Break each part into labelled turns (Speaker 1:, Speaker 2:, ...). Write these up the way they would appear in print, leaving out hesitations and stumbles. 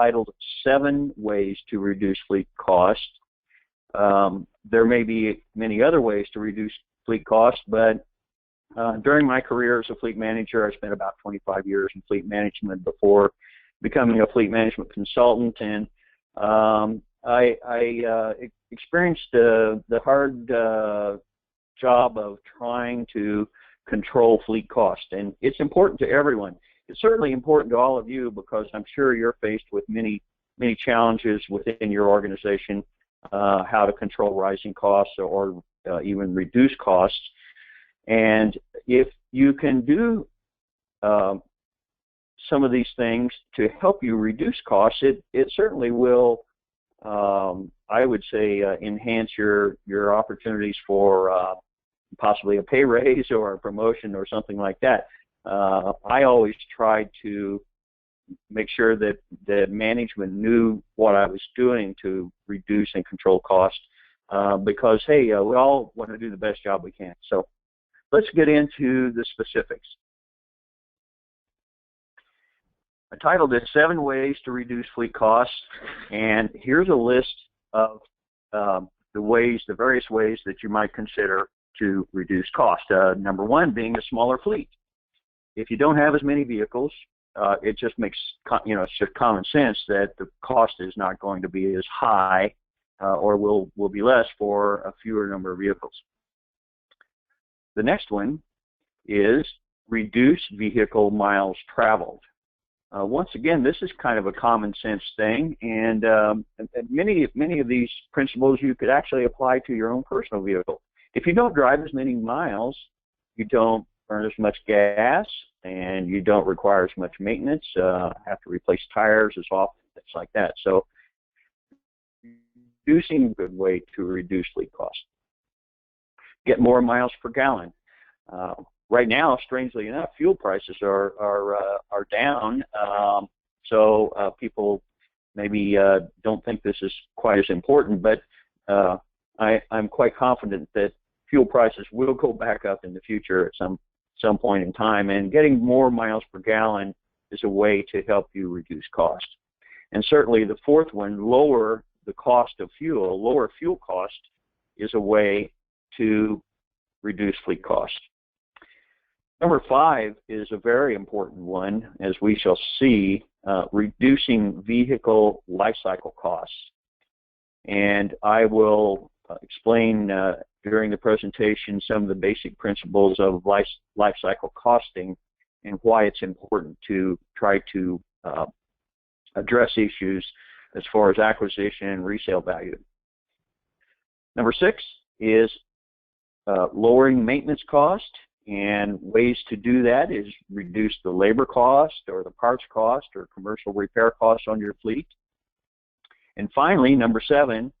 Speaker 1: titled 7 Ways to Reduce Fleet Cost. There may be many other ways to reduce fleet cost, but during my career as a fleet manager, I spent about 25 years in fleet management before becoming a fleet management consultant, and I experienced the hard job of trying to control fleet cost, and it's important to everyone. It's certainly important to all of you because I'm sure you're faced with many challenges within your organization, how to control rising costs or even reduce costs. And if you can do some of these things to help you reduce costs, it certainly will, I would say, enhance your opportunities for possibly a pay raise or a promotion or something like that. I always tried to make sure that the management knew what I was doing to reduce and control costs, because, hey, we all want to do the best job we can. So let's get into the specifics. I titled it 7 Ways to Reduce Fleet Costs, and here's a list of the various ways that you might consider to reduce cost. Number 1 being a smaller fleet. If you don't have as many vehicles, it just makes, it's just common sense that the cost is not going to be as high, or will be less for a fewer number of vehicles. The next one is reduce vehicle miles traveled. Once again, this is kind of a common sense thing, and many of these principles you could actually apply to your own personal vehicle. If you don't drive as many miles, you don't burn as much gas, and you don't require as much maintenance, have to replace tires as often, things like that. So reducing is a good way to reduce fleet costs. Get more miles per gallon. Right now, strangely enough, fuel prices are down, so people maybe don't think this is quite as important, but I'm quite confident that fuel prices will go back up in the future at some point in time, and getting more miles per gallon is a way to help you reduce cost. And certainly the fourth one, lower the cost of fuel, lower fuel cost, is a way to reduce fleet cost. Number 5 is a very important one, as we shall see, reducing vehicle life cycle costs. And I will explain during the presentation some of the basic principles of life cycle costing and why it's important to try to address issues as far as acquisition and resale value. Number 6 is lowering maintenance cost, and ways to do that is reduce the labor cost or the parts cost or commercial repair costs on your fleet. And finally, number 7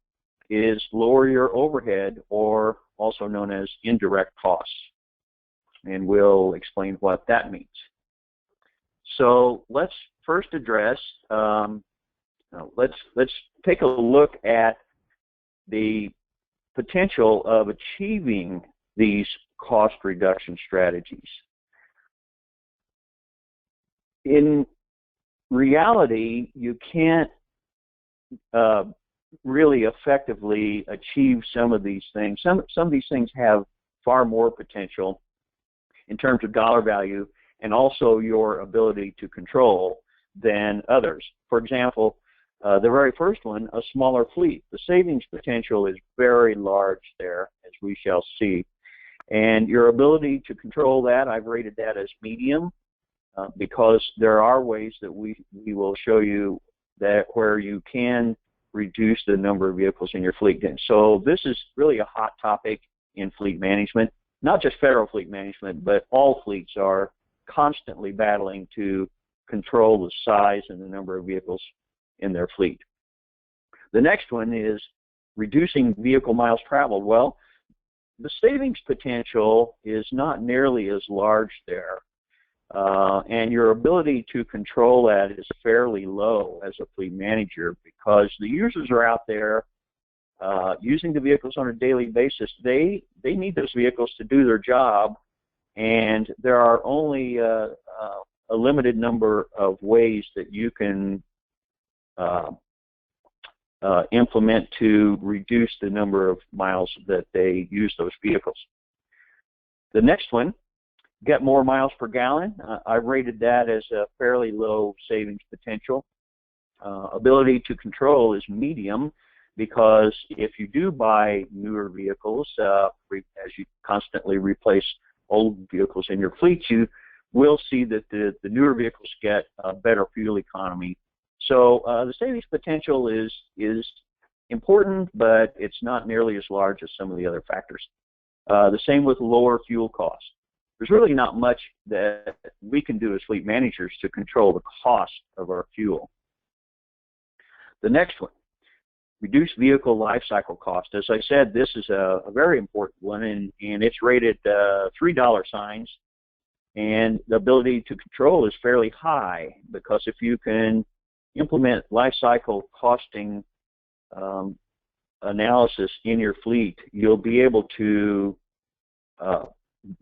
Speaker 1: is lower your overhead, or also known as indirect costs. And we'll explain what that means. So let's first address, let's take a look at the potential of achieving these cost reduction strategies. In reality, you can't really effectively achieve some of these things. Some of these things have far more potential in terms of dollar value and also your ability to control than others. For example, the very first one, a smaller fleet. The savings potential is very large there, as we shall see. And your ability to control that, I've rated that as medium, because there are ways that we will show you that where you can reduce the number of vehicles in your fleet. So this is really a hot topic in fleet management, not just federal fleet management, but all fleets are constantly battling to control the size and the number of vehicles in their fleet. The next one is reducing vehicle miles traveled. Well, the savings potential is not nearly as large there, and your ability to control that is fairly low as a fleet manager, because the users are out there using the vehicles on a daily basis. They need those vehicles to do their job, and there are only a limited number of ways that you can implement to reduce the number of miles that they use those vehicles. The next one, get more miles per gallon. I rated that as a fairly low savings potential. Ability to control is medium, because if you do buy newer vehicles, as you constantly replace old vehicles in your fleet, you will see that the newer vehicles get a better fuel economy. So the savings potential is important, but it's not nearly as large as some of the other factors. The same with lower fuel costs. There's really not much that we can do as fleet managers to control the cost of our fuel. The next one, reduce vehicle life cycle cost. As I said, this is a very important one, and it's rated $3 signs, and the ability to control is fairly high, because if you can implement life cycle costing analysis in your fleet, you'll be able to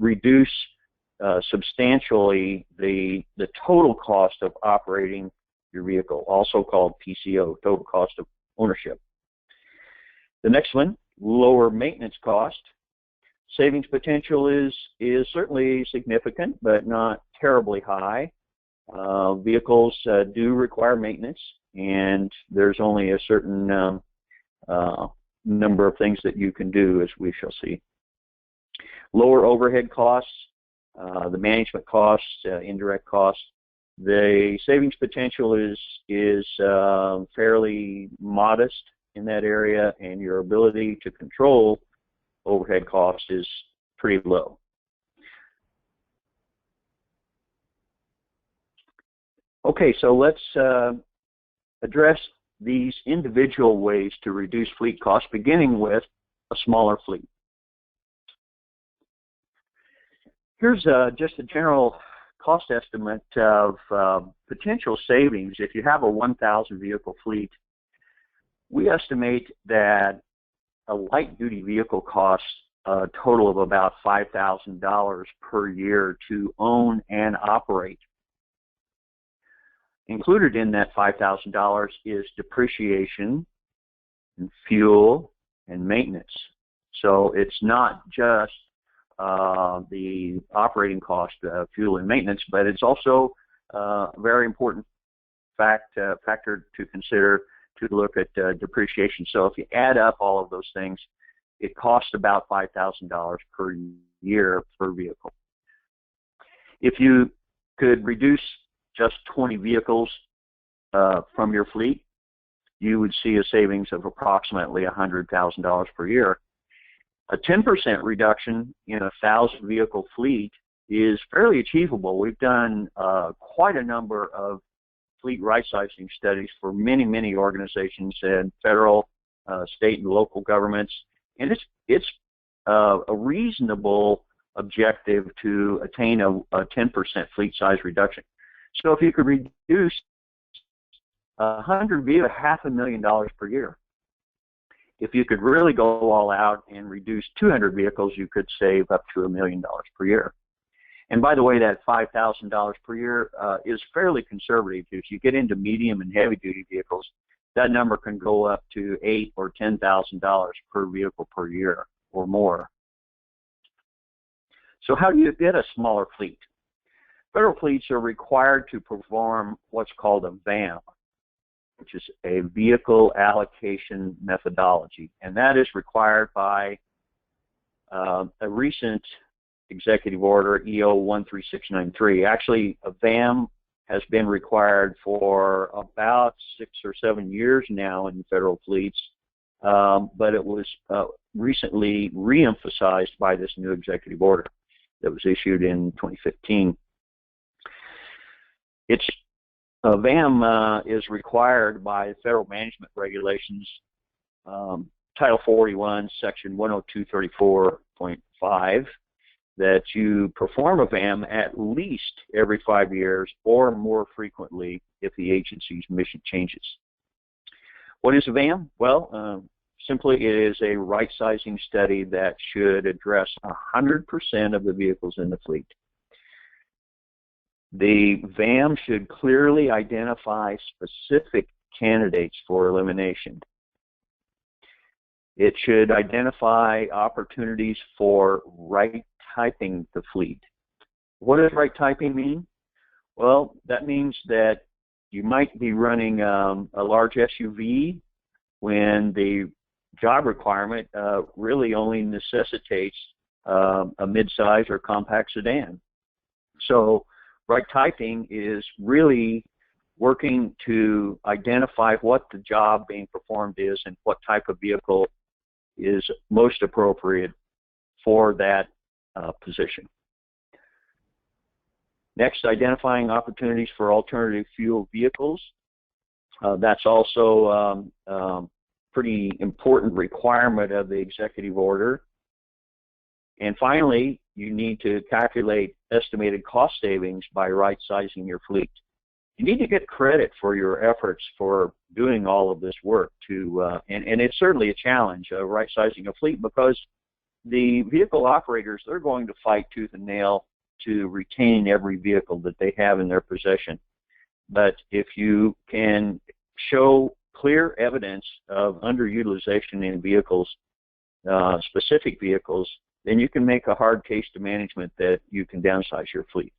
Speaker 1: reduce substantially the total cost of operating your vehicle, also called TCO, total cost of ownership. The next one, lower maintenance cost. Savings potential is certainly significant, but not terribly high. Vehicles do require maintenance, and there's only a certain number of things that you can do, as we shall see. Lower overhead costs, the management costs, indirect costs. The savings potential is fairly modest in that area, and your ability to control overhead costs is pretty low. Okay, so let's address these individual ways to reduce fleet costs, beginning with a smaller fleet. Here's just a general cost estimate of potential savings. If you have a 1,000 vehicle fleet, we estimate that a light-duty vehicle costs a total of about $5,000 per year to own and operate. Included in that $5,000 is depreciation, and fuel, and maintenance. So it's not just the operating cost of fuel and maintenance, but it's also a very important factor to consider to look at depreciation. So if you add up all of those things, it costs about $5,000 per year per vehicle. If you could reduce just 20 vehicles from your fleet, you would see a savings of approximately $100,000 per year. A 10% reduction in a 1,000 vehicle fleet is fairly achievable. We've done quite a number of fleet right-sizing studies for many organizations and federal, state, and local governments, and it's a reasonable objective to attain a 10% fleet size reduction. So if you could reduce 100 vehicles, $500,000 per year. If you could really go all out and reduce 200 vehicles, you could save up to $1 million per year. And by the way, that $5,000 per year is fairly conservative. If you get into medium and heavy-duty vehicles, that number can go up to $8,000 or $10,000 per vehicle per year or more. So how do you get a smaller fleet? Federal fleets are required to perform what's called a VAM, which is a vehicle allocation methodology, and that is required by a recent executive order, EO 13693. Actually, a VAM has been required for about 6 or 7 years now in federal fleets, but it was recently re-emphasized by this new executive order that was issued in 2015. A VAM is required by federal management regulations, Title 41, Section 10234.5, that you perform a VAM at least every 5 years or more frequently if the agency's mission changes. What is a VAM? Well, simply it is a right-sizing study that should address 100% of the vehicles in the fleet. The VAM should clearly identify specific candidates for elimination. It should identify opportunities for right typing the fleet. What does right typing mean? Well, that means that you might be running a large SUV when the job requirement really only necessitates a mid-size or compact sedan. So right typing is really working to identify what the job being performed is and what type of vehicle is most appropriate for that position. Next, identifying opportunities for alternative fuel vehicles. That's also pretty important requirement of the executive order. And finally, you need to calculate estimated cost savings by right-sizing your fleet. You need to get credit for your efforts for doing all of this work and it's certainly a challenge, right-sizing a fleet, because the vehicle operators, they're going to fight tooth and nail to retain every vehicle that they have in their possession. But if you can show clear evidence of underutilization in vehicles, specific vehicles, then you can make a hard case to management that you can downsize your fleet.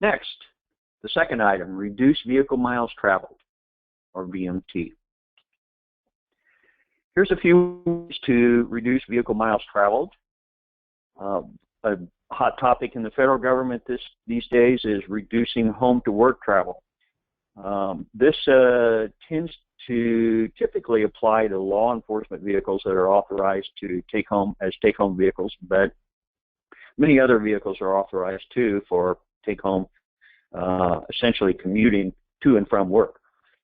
Speaker 1: Next, the second item, reduce vehicle miles traveled, or VMT. Here's a few ways to reduce vehicle miles traveled. A hot topic in the federal government these days is reducing home-to-work travel. This tends to typically apply to law enforcement vehicles that are authorized to take-home vehicles, but many other vehicles are authorized too for take-home, essentially commuting to and from work.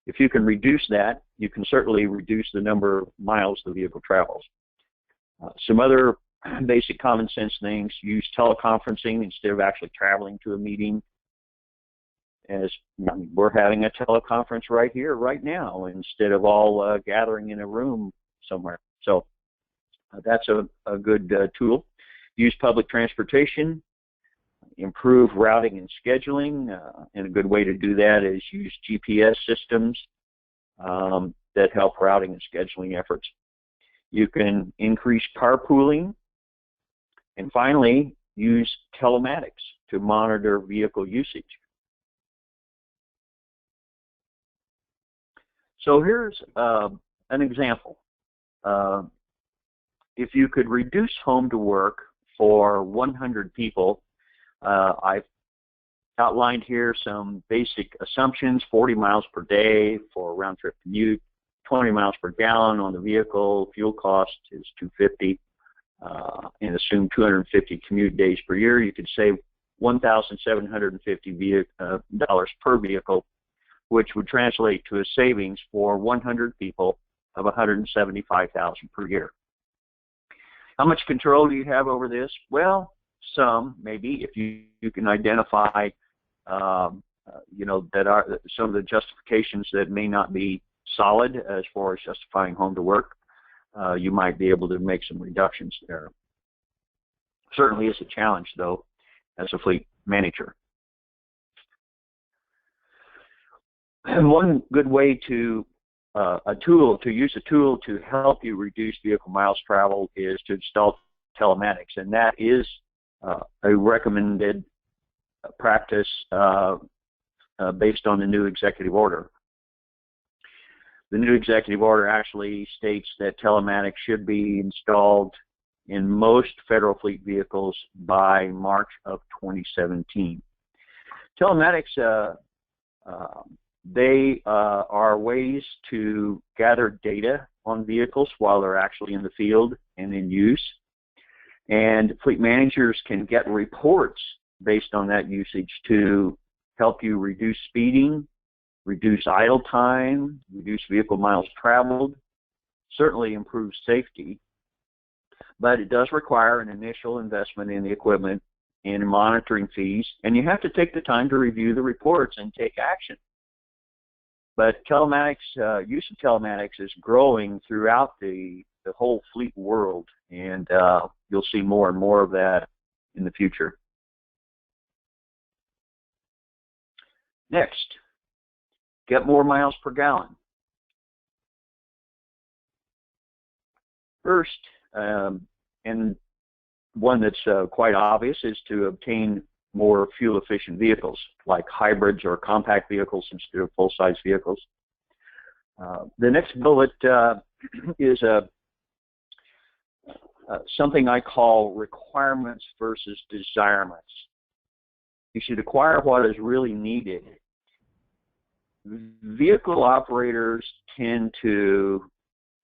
Speaker 1: If you can reduce that, you can certainly reduce the number of miles the vehicle travels. Some other basic common sense things: use teleconferencing instead of actually traveling to a meeting. As we're having a teleconference right here, right now, instead of all gathering in a room somewhere. So that's a good tool. Use public transportation. Improve routing and scheduling, and a good way to do that is use GPS systems that help routing and scheduling efforts. You can increase carpooling, and finally, use telematics to monitor vehicle usage. So here's an example. If you could reduce home to work for 100 people, I've outlined here some basic assumptions: 40 miles per day for a round-trip commute, 20 miles per gallon on the vehicle, fuel cost is $2.50, and assume 250 commute days per year. You could save $1,750 per vehicle, which would translate to a savings for 100 people of $175,000 per year. How much control do you have over this? Well, some, maybe, if you can identify, that are some of the justifications that may not be solid as far as justifying home to work, you might be able to make some reductions there. Certainly is a challenge, though, as a fleet manager. And one good way to use a tool to help you reduce vehicle miles traveled is to install telematics, and that is a recommended practice based on the new executive order. The new executive order actually states that telematics should be installed in most federal fleet vehicles by March of 2017. Telematics, they are ways to gather data on vehicles while they're actually in the field and in use. And fleet managers can get reports based on that usage to help you reduce speeding, reduce idle time, reduce vehicle miles traveled, certainly improve safety. But it does require an initial investment in the equipment and monitoring fees, and you have to take the time to review the reports and take action. But telematics, use of telematics is growing throughout the whole fleet world, and you'll see more and more of that in the future. Next, get more miles per gallon. First, and one that's quite obvious, is to obtain more fuel-efficient vehicles, like hybrids or compact vehicles instead of full-size vehicles. The next bullet is something I call requirements versus desirements. You should acquire what is really needed. Vehicle operators tend to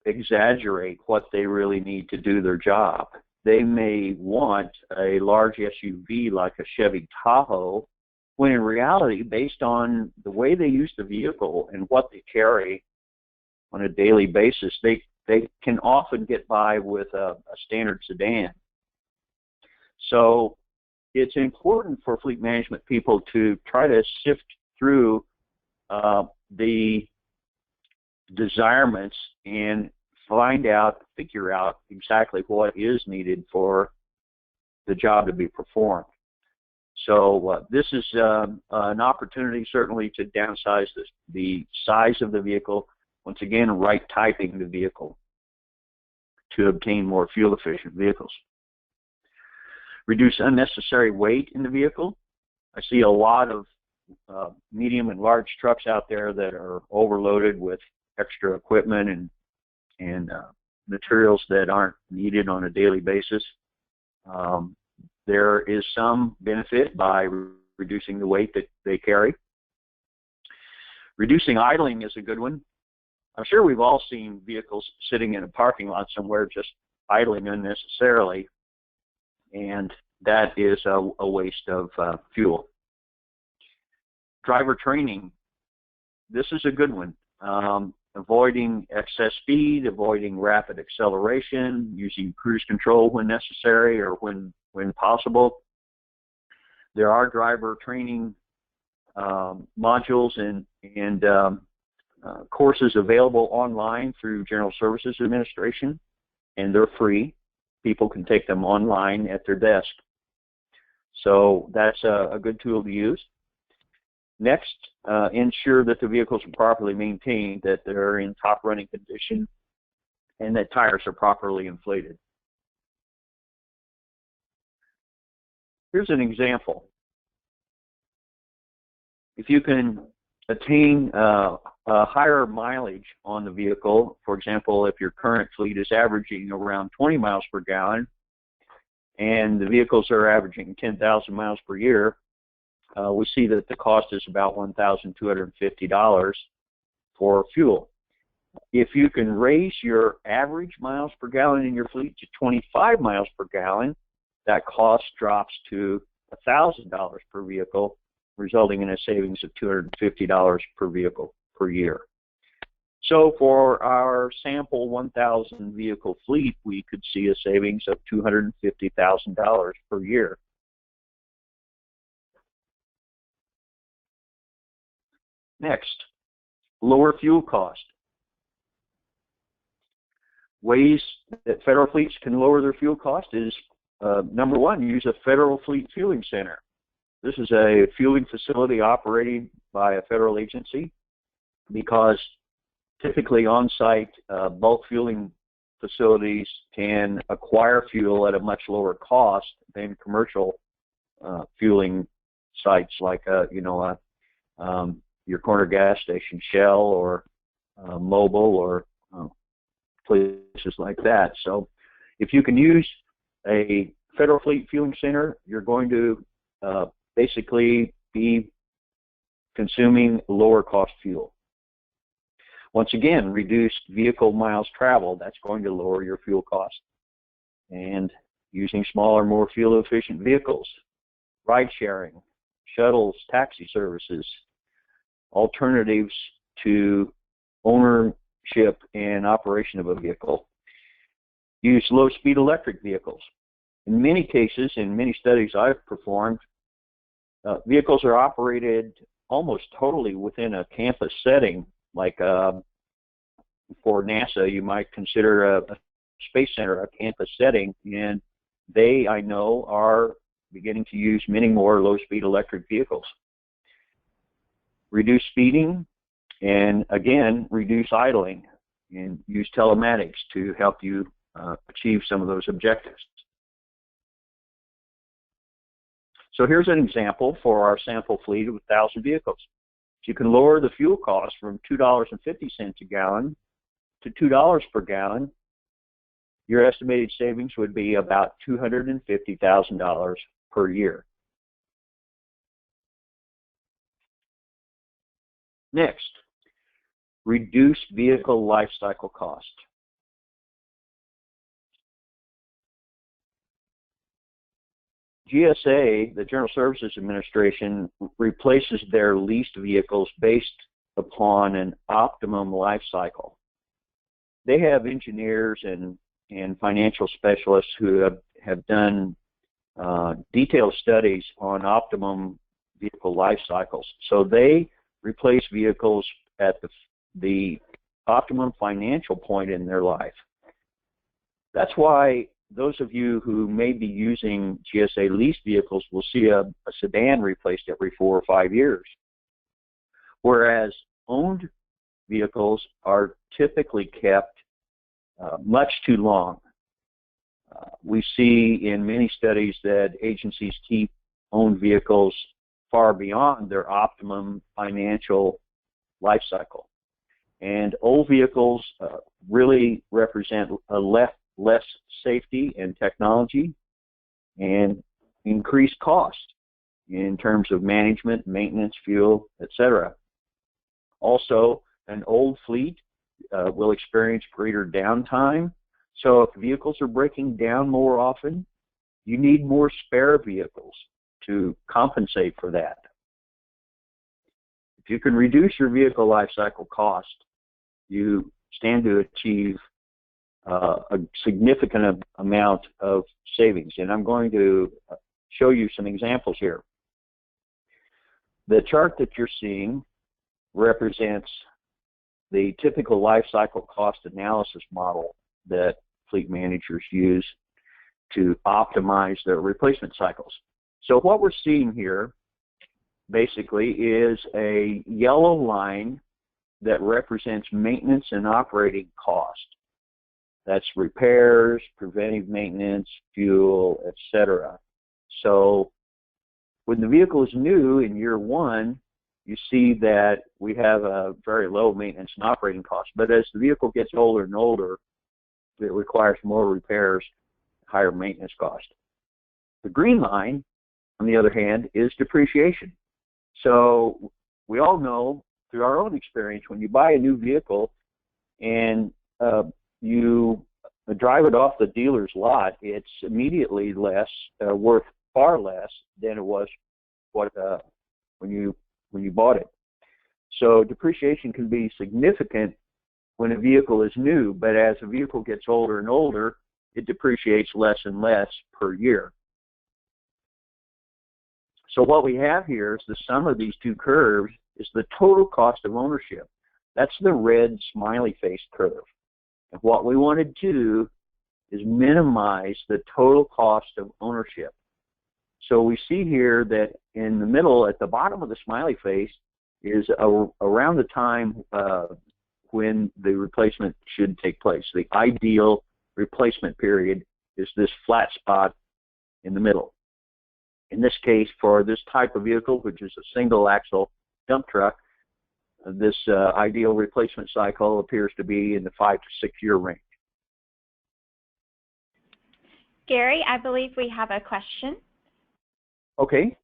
Speaker 1: exaggerate what they really need to do their job. They may want a large SUV like a Chevy Tahoe, when in reality, based on the way they use the vehicle and what they carry on a daily basis, they can often get by with a standard sedan. So it's important for fleet management people to try to sift through the desirements and figure out exactly what is needed for the job to be performed. So this is an opportunity certainly to downsize the size of the vehicle. Once again, right typing the vehicle to obtain more fuel-efficient vehicles. Reduce unnecessary weight in the vehicle. I see a lot of medium and large trucks out there that are overloaded with extra equipment and materials that aren't needed on a daily basis. There is some benefit by reducing the weight that they carry. Reducing idling is a good one. I'm sure we've all seen vehicles sitting in a parking lot somewhere just idling unnecessarily, and that is a waste of fuel. Driver training. This is a good one. Avoiding excess speed, avoiding rapid acceleration, using cruise control when necessary or when possible. There are driver training modules and courses available online through General Services Administration, and they're free. People can take them online at their desk. So that's a good tool to use. Next, ensure that the vehicles are properly maintained, that they're in top running condition, and that tires are properly inflated. Here's an example. If you can attain a higher mileage on the vehicle, for example, if your current fleet is averaging around 20 miles per gallon and the vehicles are averaging 10,000 miles per year, we see that the cost is about $1,250 for fuel. If you can raise your average miles per gallon in your fleet to 25 miles per gallon, that cost drops to $1,000 per vehicle, resulting in a savings of $250 per vehicle per year. So for our sample 1,000 vehicle fleet, we could see a savings of $250,000 per year. Next, lower fuel cost. Ways that federal fleets can lower their fuel cost is, number one, use a federal fleet fueling center. This is a fueling facility operated by a federal agency, because typically on-site bulk fueling facilities can acquire fuel at a much lower cost than commercial fueling sites like your corner gas station, Shell, or Mobil, or places like that. So if you can use a federal fleet fueling center, you're going to basically be consuming lower cost fuel. Once again, reduced vehicle miles traveled, that's going to lower your fuel cost. And using smaller, more fuel efficient vehicles, ride sharing, shuttles, taxi services, alternatives to ownership and operation of a vehicle. Use low-speed electric vehicles. In many cases, in many studies I've performed, vehicles are operated almost totally within a campus setting. Like for NASA, you might consider a space center a campus setting, and they, I know, are beginning to use many more low-speed electric vehicles. reduce speeding, and again, reduce idling, and use telematics to help you achieve some of those objectives. So here's an example for our sample fleet of 1,000 vehicles. You can lower the fuel cost from $2.50 a gallon to $2 per gallon. Your estimated savings would be about $250,000 per year. Next, reduce vehicle life cycle cost. GSA, the General Services Administration, replaces their leased vehicles based upon an optimum life cycle. They have engineers and financial specialists who have done detailed studies on optimum vehicle life cycles. So they replace vehicles at the optimum financial point in their life. That's why those of you who may be using GSA leased vehicles will see a sedan replaced every 4 or 5 years, whereas owned vehicles are typically kept much too long. We see in many studies that agencies keep owned vehicles far beyond their optimum financial life cycle. And old vehicles really represent a less safety and technology and increased cost in terms of management, maintenance, fuel, etc. Also, an old fleet will experience greater downtime. So if vehicles are breaking down more often, you need more spare vehicles to compensate for that. If you can reduce your vehicle life cycle cost, you stand to achieve a significant amount of savings. And I'm going to show you some examples here. The chart that you're seeing represents the typical life cycle cost analysis model that fleet managers use to optimize their replacement cycles. So what we're seeing here basically is a yellow line that represents maintenance and operating cost. That's repairs, preventive maintenance, fuel, etc. So when the vehicle is new in year one, you see that we have a very low maintenance and operating cost. But as the vehicle gets older and older, it requires more repairs, higher maintenance cost. The green line, on the other hand, is depreciation. So we all know through our own experience, when you buy a new vehicle and you drive it off the dealer's lot, it's immediately worth far less than it was when you bought it. So depreciation can be significant when a vehicle is new, but as a vehicle gets older and older, it depreciates less and less per year. So what we have here is the sum of these two curves is the total cost of ownership. That's the red smiley face curve. And what we want to do is minimize the total cost of ownership. So we see here that in the middle, at the bottom of the smiley face, is around the time when the replacement should take place. The ideal replacement period is this flat spot in the middle. In this case, for this type of vehicle, which is a single axle dump truck, this ideal replacement cycle appears to be in the 5 to 6 year range.
Speaker 2: Gary, I believe we have a question.
Speaker 1: Okay.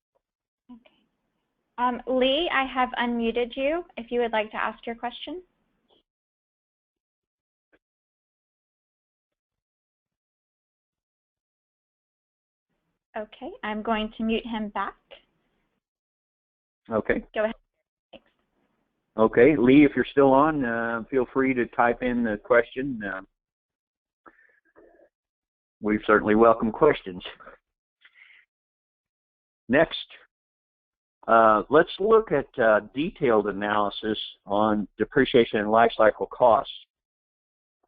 Speaker 2: Lee, I have unmuted you if you would like to ask your question. Okay, I'm going to mute him back.
Speaker 1: Okay.
Speaker 2: Go ahead. Thanks.
Speaker 1: Okay, Lee, if you're still on, feel free to type in the question. We certainly welcome questions. Next, let's look at detailed analysis on depreciation and life cycle costs.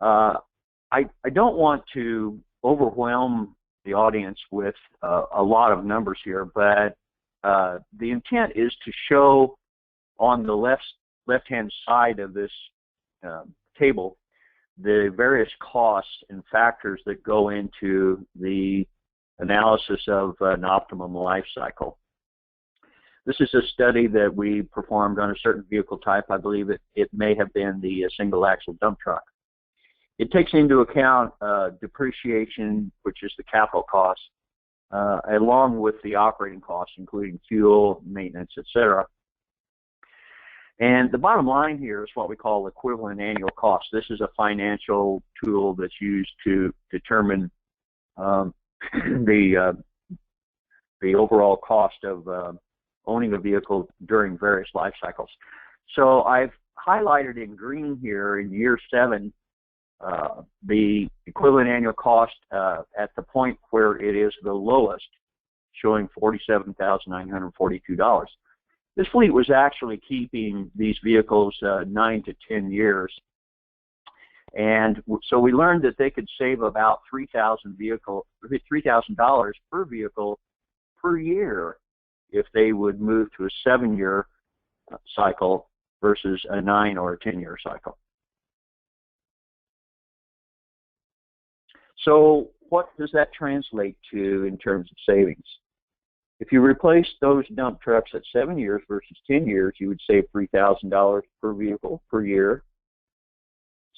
Speaker 1: I don't want to overwhelm the audience with a lot of numbers here, but the intent is to show on the left-hand side of this table the various costs and factors that go into the analysis of an optimum life cycle. This is a study that we performed on a certain vehicle type. I believe it may have been the single axle dump truck. It takes into account depreciation, which is the capital cost, along with the operating costs, including fuel, maintenance, etc. And the bottom line here is what we call equivalent annual cost. This is a financial tool that's used to determine the overall cost of owning a vehicle during various life cycles. So I've highlighted in green here in year 7 the equivalent annual cost at the point where it is the lowest, showing $47,942. This fleet was actually keeping these vehicles 9 to 10 years. And so we learned that they could save about $3,000 per vehicle per year if they would move to a 7-year cycle versus a 9 or a 10-year cycle. So what does that translate to in terms of savings? If you replace those dump trucks at 7 years versus 10 years, you would save $3,000 per vehicle per year.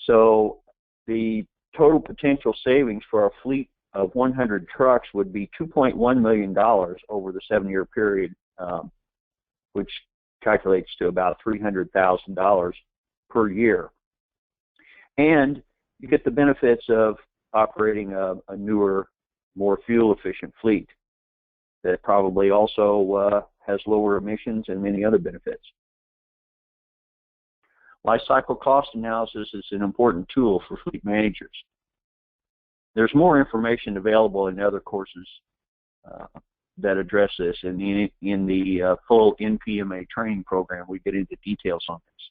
Speaker 1: So the total potential savings for a fleet of 100 trucks would be $2.1 million over the 7-year period, which calculates to about $300,000 per year. And you get the benefits of operating a newer, more fuel-efficient fleet that probably also has lower emissions and many other benefits. Life cycle cost analysis is an important tool for fleet managers. There's more information available in other courses that address this. And in the full NPMA training program, we get into details on this.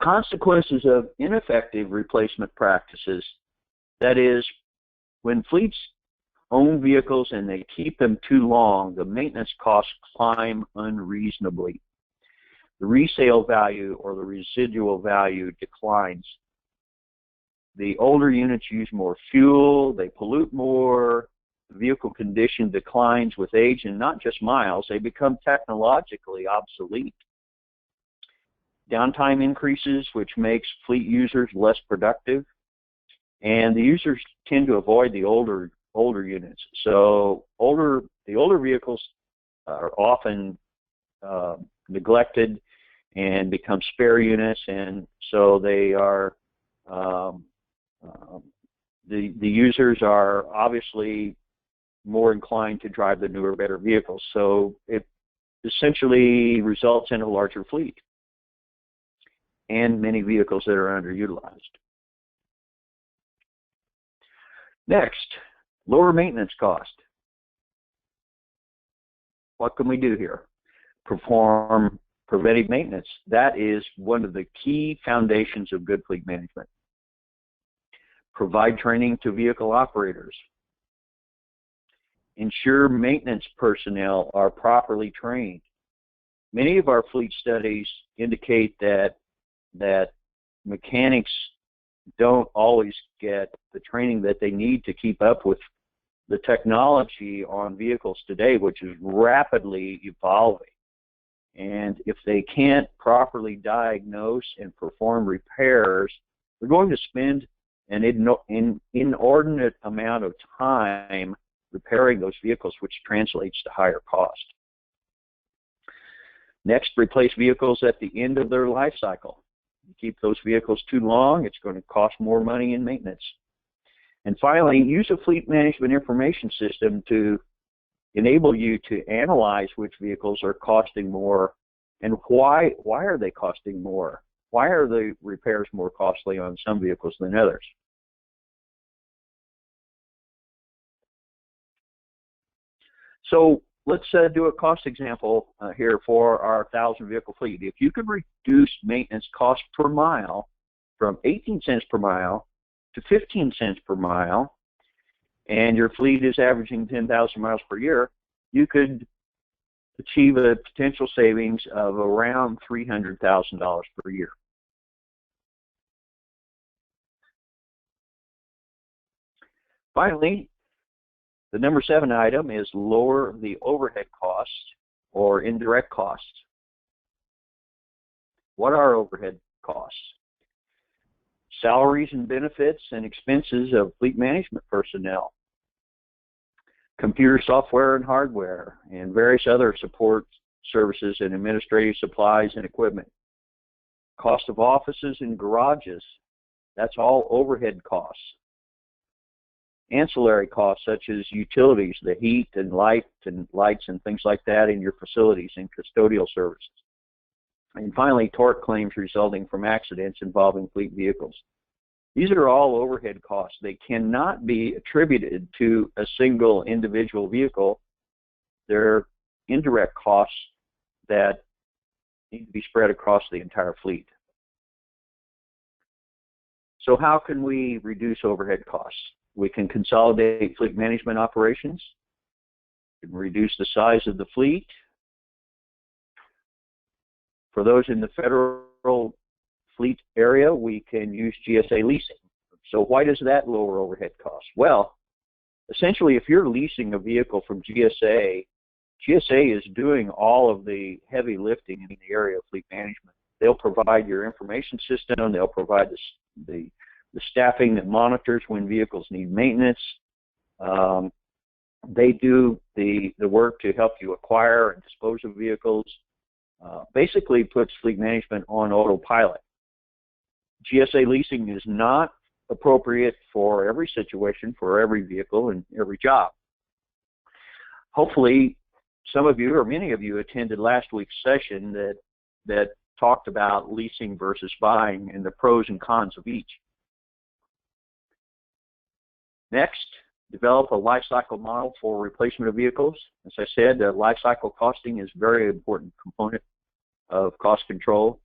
Speaker 1: Consequences of ineffective replacement practices, that is, when fleets own vehicles and they keep them too long, the maintenance costs climb unreasonably. The resale value or the residual value declines. The older units use more fuel, they pollute more, the vehicle condition declines with age, and not just miles, they become technologically obsolete. Downtime increases, which makes fleet users less productive, and the users tend to avoid the older units. So the older vehicles are often neglected and become spare units, and so they are the users are obviously more inclined to drive the newer, better vehicles. So it essentially results in a larger fleet and many vehicles that are underutilized. Next, lower maintenance cost. What can we do here? Perform preventive maintenance. That is one of the key foundations of good fleet management. Provide training to vehicle operators. Ensure maintenance personnel are properly trained. Many of our fleet studies indicate that mechanics don't always get the training that they need to keep up with the technology on vehicles today, which is rapidly evolving. And if they can't properly diagnose and perform repairs, they're going to spend an inordinate amount of time repairing those vehicles, which translates to higher cost. Next, replace vehicles at the end of their life cycle. You keep those vehicles too long, it's going to cost more money in maintenance. And finally, use a fleet management information system to enable you to analyze which vehicles are costing more and why are they costing more? Why are the repairs more costly on some vehicles than others? So let's do a cost example here for our 1,000 vehicle fleet. If you could reduce maintenance cost per mile from 18 cents per mile to 15 cents per mile, and your fleet is averaging 10,000 miles per year, you could achieve a potential savings of around $300,000 per year. Finally, the number 7 item is lower the overhead costs or indirect costs. What are overhead costs? Salaries and benefits and expenses of fleet management personnel, computer software and hardware, and various other support services and administrative supplies and equipment. Cost of offices and garages, that's all overhead costs. Ancillary costs such as utilities, the heat and lights and things like that in your facilities and custodial services. And finally, tort claims resulting from accidents involving fleet vehicles. These are all overhead costs. They cannot be attributed to a single individual vehicle. They're indirect costs that need to be spread across the entire fleet. So how can we reduce overhead costs? We can consolidate fleet management operations. We can reduce the size of the fleet. For those in the federal fleet area, we can use GSA leasing. So why does that lower overhead costs? Well, essentially, if you're leasing a vehicle from GSA, GSA is doing all of the heavy lifting in the area of fleet management. They'll provide your information system. They'll provide the staffing that monitors when vehicles need maintenance. They do the work to help you acquire and dispose of vehicles. Basically puts fleet management on autopilot. GSA leasing is not appropriate for every situation, for every vehicle, and every job. Hopefully, some of you or many of you attended last week's session that talked about leasing versus buying and the pros and cons of each. Next, develop a life cycle model for replacement of vehicles. As I said, life cycle costing is a very important component of cost control.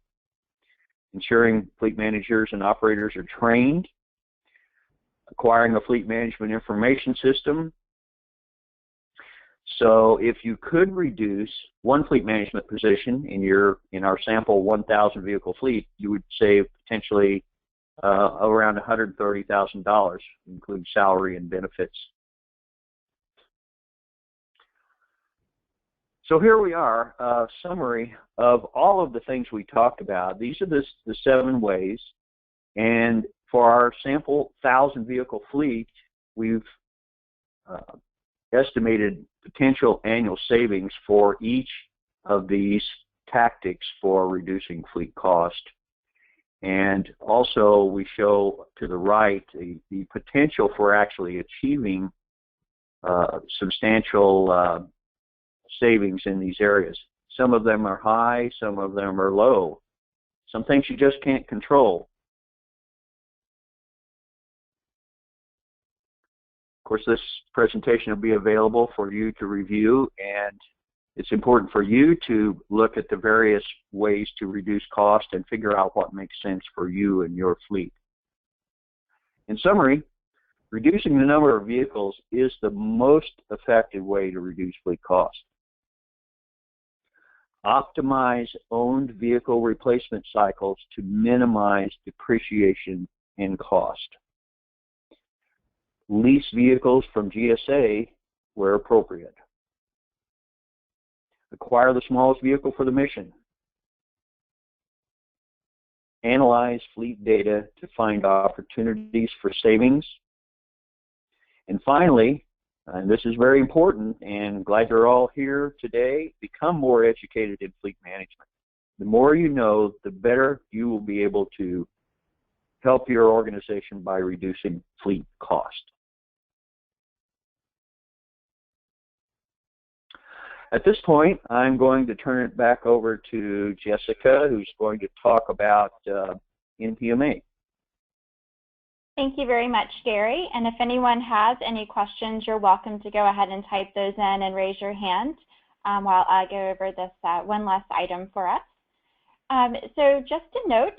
Speaker 1: Ensuring fleet managers and operators are trained. Acquiring a fleet management information system. So if you could reduce one fleet management position in our sample 1,000 vehicle fleet, you would save potentially around $130,000, including salary and benefits. So here we are, a summary of all of the things we talked about. These are the 7 ways, and for our sample 1,000 vehicle fleet, we've estimated potential annual savings for each of these tactics for reducing fleet cost. And also we show to the right the potential for actually achieving substantial savings in these areas. Some of them are high, some of them are low. Some things you just can't control. Of course, this presentation will be available for you to review, and it's important for you to look at the various ways to reduce cost and figure out what makes sense for you and your fleet. In summary, reducing the number of vehicles is the most effective way to reduce fleet cost. Optimize owned vehicle replacement cycles to minimize depreciation and cost. Lease vehicles from GSA where appropriate. Acquire the smallest vehicle for the mission. Analyze fleet data to find opportunities for savings. And finally, and this is very important, and glad you're all here today, become more educated in fleet management. The more you know, the better you will be able to help your organization by reducing fleet cost. At this point, I'm going to turn it back over to Jessica, who's going to talk about NPMA.
Speaker 2: Thank you very much, Gary. And if anyone has any questions, you're welcome to go ahead and type those in and raise your hand while I go over this one last item for us. So just a note,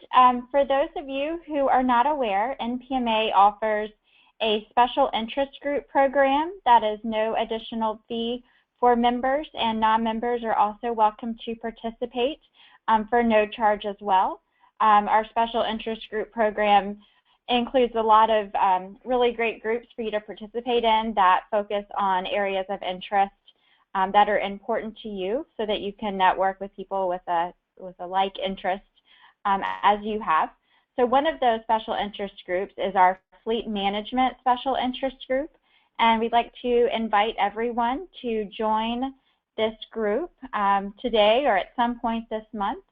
Speaker 2: for those of you who are not aware, NPMA offers a special interest group program that is no additional fee For members and non-members are also welcome to participate for no charge as well. Our special interest group program includes a lot of really great groups for you to participate in that focus on areas of interest that are important to you, so that you can network with people with a like interest as you have. So one of those special interest groups is our Fleet Management Special Interest Group, and we'd like to invite everyone to join this group today or at some point this month.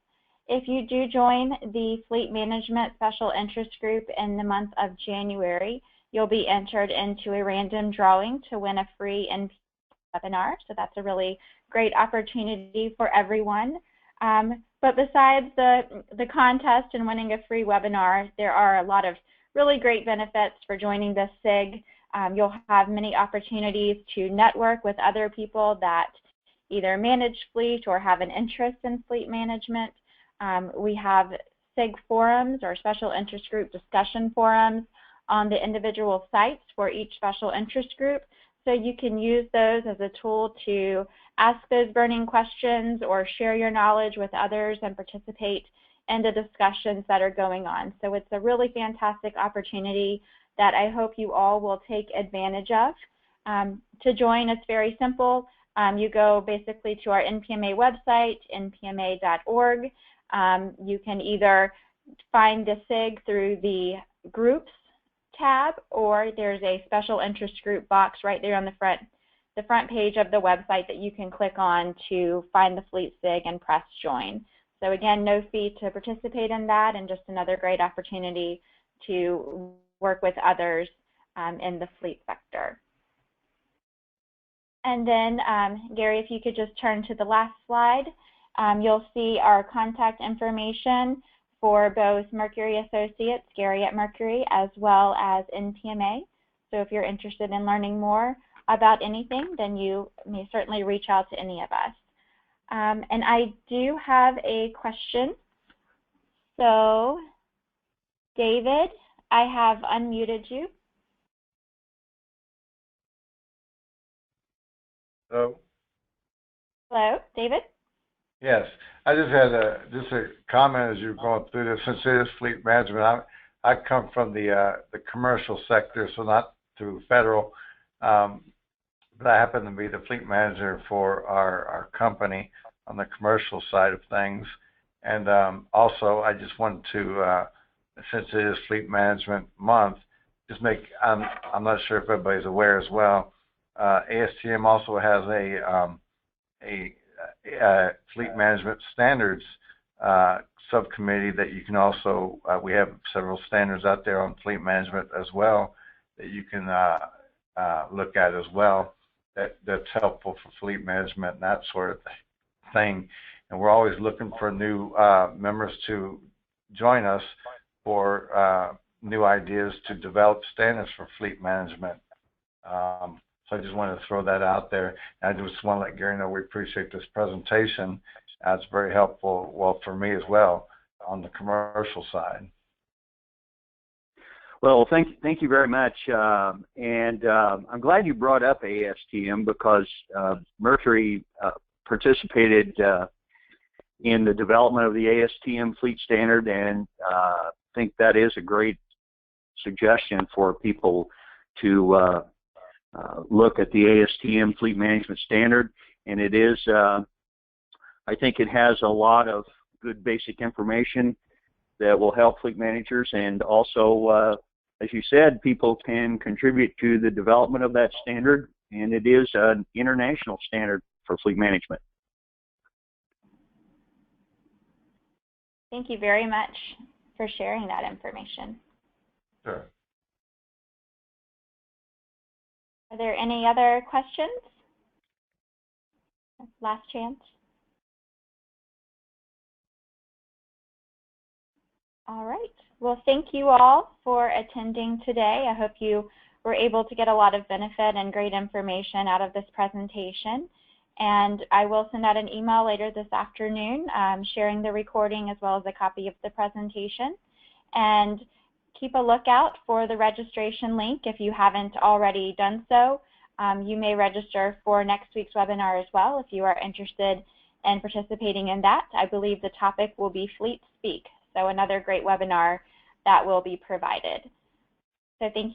Speaker 2: If you do join the Fleet Management Special Interest Group in the month of January, you'll be entered into a random drawing to win a free NPMA webinar. So that's a really great opportunity for everyone. But besides the contest and winning a free webinar, there are a lot of really great benefits for joining this SIG. You'll have many opportunities to network with other people that either manage fleet or have an interest in fleet management. We have SIG forums or special interest group discussion forums on the individual sites for each special interest group. So you can use those as a tool to ask those burning questions or share your knowledge with others and participate in the discussions that are going on. So it's a really fantastic opportunity that I hope you all will take advantage of. To join, it's very simple. You go basically to our NPMA website, npma.org. You can either find the SIG through the groups tab, or there's a special interest group box right there on the front page of the website that you can click on to find the Fleet SIG and press join. So again, no fee to participate in that, and just another great opportunity to work with others in the fleet sector. And then, Gary, if you could just turn to the last slide, you'll see our contact information for both Mercury Associates, Gary at Mercury, as well as NPMA. So if you're interested in learning more about anything, then you may certainly reach out to any of us. And I do have a question. So, David, I have unmuted you.
Speaker 3: Hello.
Speaker 2: Hello, David?
Speaker 3: Yes, I just had a comment as you're going through this. Since it is fleet management, I come from the commercial sector, so not through federal, but I happen to be the fleet manager for our company on the commercial side of things. And also, I just wanted to, since it is Fleet Management Month, just make, I'm not sure if everybody's aware as well, ASTM also has a Fleet Management Standards subcommittee that you can also, we have several standards out there on fleet management as well that you can look at as well, that's helpful for fleet management and that sort of thing. And we're always looking for new members to join us for new ideas to develop standards for fleet management. So I just wanted to throw that out there. And I just want to let Gary know we appreciate this presentation. It's very helpful, well, for me as well, on the commercial side.
Speaker 1: Well, thank you very much. And I'm glad you brought up ASTM because Mercury participated in the development of the ASTM fleet standard, and I think that is a great suggestion for people to look at the ASTM fleet management standard. And it is, I think it has a lot of good basic information that will help fleet managers, and also, as you said, people can contribute to the development of that standard, and it is an international standard for fleet management.
Speaker 2: Thank you very much for sharing that information.
Speaker 3: Sure.
Speaker 2: Are there any other questions? Last chance. All right. Well, thank you all for attending today. I hope you were able to get a lot of benefit and great information out of this presentation. And I will send out an email later this afternoon sharing the recording as well as a copy of the presentation. And keep a lookout for the registration link if you haven't already done so. You may register for next week's webinar as well if you are interested in participating in that. I believe the topic will be Fleet Speak, so another great webinar that will be provided. So thank you.